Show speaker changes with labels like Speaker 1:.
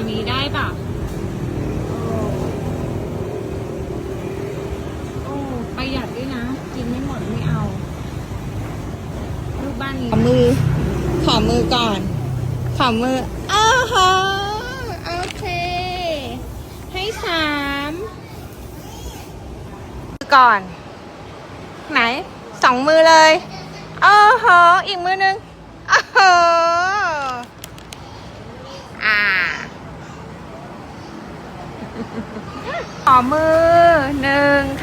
Speaker 1: มีได้ป่ะโอ้ประหยัดด้วยนะ กินไม่หมดไม่เอาลูกบ้านนี้ขอมือก่อน ขอมืออ้าวฮะโอเค ให้3มือก่อน ไหน2 มือเลยอ้าวฮะอีกมือนึงอ้าวฮะขอมือ1